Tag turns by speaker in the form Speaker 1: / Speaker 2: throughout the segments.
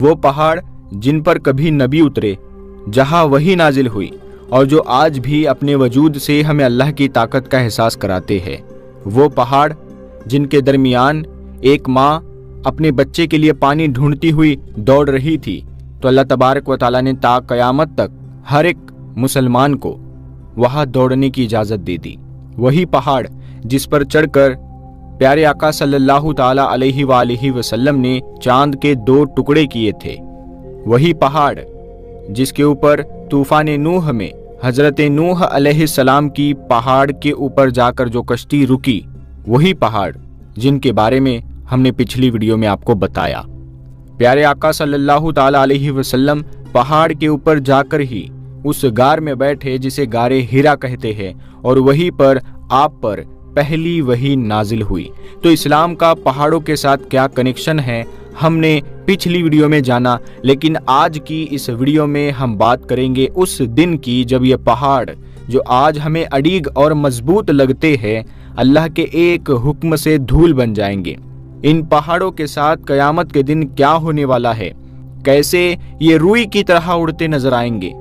Speaker 1: وہ पहाड़ जिन पर कभी नबी उतरे, जहां वही नाजिल हुई और जो आज भी अपने वजूद से हमें अल्लाह की ताकत का एहसास कराते हैं। वो पहाड़ जिनके दरमियान एक माँ अपने बच्चे के लिए पानी ढूंढती हुई दौड़ रही थी, तो अल्लाह तबारक व तआला ने ता क़यामत तक हर एक मुसलमान को वहाँ दौड़ने की इजाज़त दे दी। वही पहाड़ जिस पर चढ़कर प्यारे आका सल्लल्लाहु ताला अलैहि वालिहि वसल्लम ने चांद के 2 टुकड़े किए थे। वही पहाड़ जिसके ऊपर तूफान नूह में हजरत नूह अलैहिस्सलाम की पहाड़ के ऊपर जाकर जो कश्ती रुकी, वही पहाड़ जिनके बारे में हमने पिछली वीडियो में आपको बताया। प्यारे आका सल्लल्लाहु ताला अलैहि वसल्लम पहाड़ के ऊपर जाकर ही उस गार में बैठे जिसे गारे हिरा कहते हैं, और वहीं पर आप पर पहली वही नाजिल हुई। तो इस्लाम का पहाड़ों के साथ क्या कनेक्शन है हमने पिछली वीडियो में जाना, लेकिन आज की इस वीडियो में हम बात करेंगे उस दिन की जब ये पहाड़ जो आज हमें अड़ीग और मजबूत लगते हैं, अल्लाह के एक हुक्म से धूल बन जाएंगे। इन पहाड़ों के साथ कयामत के दिन क्या होने वाला है, कैसे ये रुई की तरह उड़ते नजर आएंगे,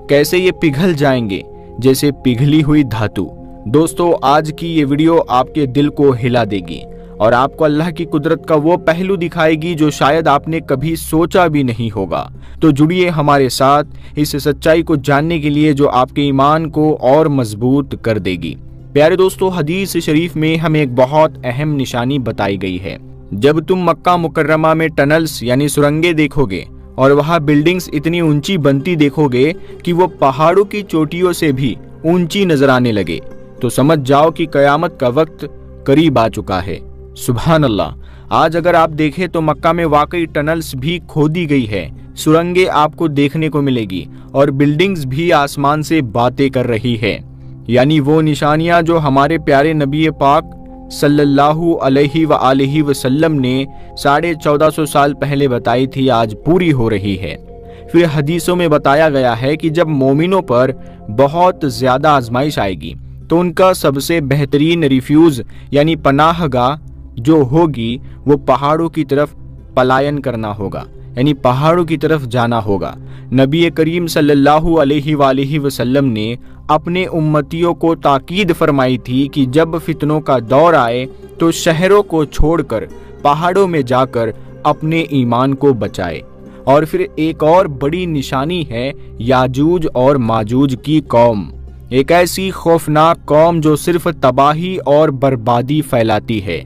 Speaker 1: कैसे ये पिघल जाएंगे जैसे पिघली हुई धातु। दोस्तों, आज की ये वीडियो आपके दिल को हिला देगी और आपको अल्लाह की कुदरत का वो पहलू दिखाएगी जो शायद आपने कभी सोचा भी नहीं होगा। तो जुड़िए हमारे साथ इस सच्चाई को जानने के लिए जो आपके ईमान को और मजबूत कर देगी। प्यारे दोस्तों, हदीस शरीफ में हमें एक बहुत अहम निशानी बताई गई है। जब तुम मक्का मुकर्रमा में टनल्स यानी सुरंगें देखोगे और वहाँ बिल्डिंग्स इतनी ऊंची बनती देखोगे कि वो पहाड़ों की चोटियों से भी ऊंची नजर आने लगे, तो समझ जाओ कि कयामत का वक्त करीब आ चुका है। सुभान अल्लाह, आज अगर आप देखें तो मक्का में वाकई टनल्स भी खोदी गई है, सुरंगें आपको देखने को मिलेगी और बिल्डिंग्स भी आसमान से बातें कर रही है। यानी वो निशानियां जो हमारे प्यारे नबी पाक सल्लल्लाहु अलैहि व आलिहि वसल्लम ने 1450 साल पहले बताई थी, आज पूरी हो रही है। फिर हदीसों में बताया गया है कि जब मोमिनों पर बहुत ज्यादा आजमाइश आएगी तो उनका सबसे बेहतरीन रिफ्यूज यानी पनाहगाह जो होगी वो पहाड़ों की तरफ पलायन करना होगा, यानी पहाड़ों की तरफ जाना होगा। नबी करीम सल्लल्लाहु अलैहि वालिहि वसल्लम ने अपने उम्मतियों को ताकीद फरमाई थी कि जब फितनों का दौर आए तो शहरों को छोड़कर पहाड़ों में जाकर अपने ईमान को बचाए। और फिर एक और बड़ी निशानी है याजूज और माजूज की कौम, एक ऐसी खौफनाक कौम जो सिर्फ तबाही और बर्बादी फैलाती है।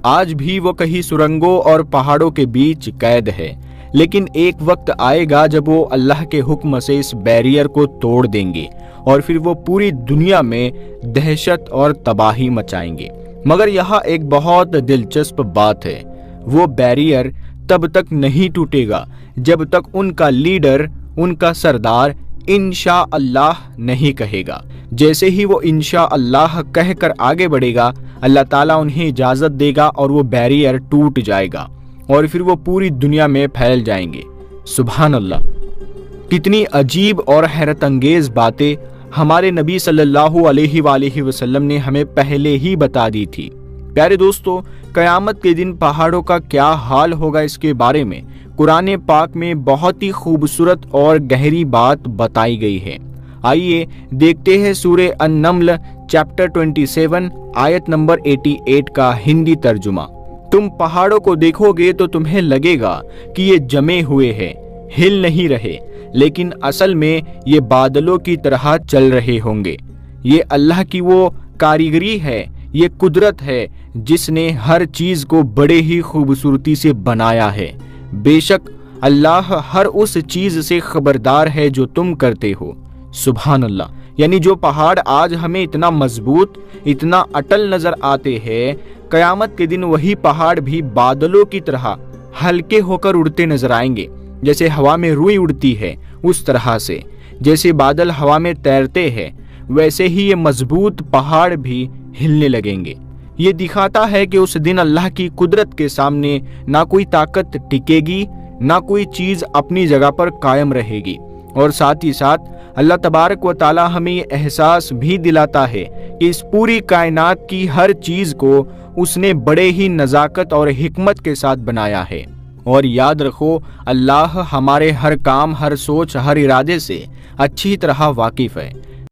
Speaker 1: आज भी वो कहीं सुरंगों और पहाड़ों के बीच कैद है, लेकिन एक वक्त आएगा जब वो अल्लाह के हुक्म से इस बैरियर को तोड़ देंगे और फिर वो पूरी दुनिया में दहशत और तबाही मचाएंगे। मगर यहाँ एक बहुत दिलचस्प बात है, वो बैरियर तब तक नहीं टूटेगा जब तक उनका लीडर, उनका सरदार इंशा अल्लाह नहीं कहेगा। जैसे ही वो इंशा अल्लाह कहकर आगे बढ़ेगा, अल्लाह ताला उन्हें इजाजत देगा और वो बैरियर टूट जाएगा और फिर वो पूरी दुनिया में फैल जाएंगे। सुभान अल्लाह, कितनी अजीब और हैरत अंगेज बातें हमारे नबी सल्लल्लाहु अलैहि वालिहि वसल्लम ने हमें पहले ही बता दी थी। प्यारे दोस्तों, कयामत के दिन पहाड़ों का क्या हाल होगा इसके बारे में कुरान पाक में बहुत ही खूबसूरत और गहरी बात बताई गई है। आइए देखते हैं सूरे अन-नम्ल चैप्टर 27 आयत नंबर 88 का हिंदी तर्जुमा। तुम पहाड़ों को देखोगे तो तुम्हें लगेगा कि ये जमे हुए हैं, हिल नहीं रहे, लेकिन असल में ये बादलों की तरह चल रहे होंगे। ये अल्लाह की वो कारीगरी है, ये कुदरत है जिसने हर चीज को बड़े ही खूबसूरती से बनाया है। बेशक अल्लाह हर उस चीज से खबरदार है जो तुम करते हो। सुभान अल्लाह, यानी जो पहाड़ आज हमें इतना मजबूत, इतना अटल नजर आते हैं, कयामत के दिन वही पहाड़ भी बादलों की तरह हल्के होकर उड़ते नजर आएंगे। जैसे हवा में रुई उड़ती है उस तरह से, जैसे बादल हवा में तैरते हैं, वैसे ही ये मजबूत पहाड़ भी हिलने लगेंगे। ये दिखाता है कि उस दिन अल्लाह की कुदरत के सामने ना कोई ताकत टिकेगी, ना कोई चीज अपनी जगह पर कायम रहेगी। और साथ ही साथ अल्लाह तबारक व ताला हमें ये एहसास भी दिलाता है कि इस पूरी कायनात की हर चीज को उसने बड़े ही नजाकत और हिकमत के साथ बनाया है। اور یاد رکھو اللہ ہمارے ہر کام، ہر سوچ، ہر ارادے سے اچھی طرح واقف ہے۔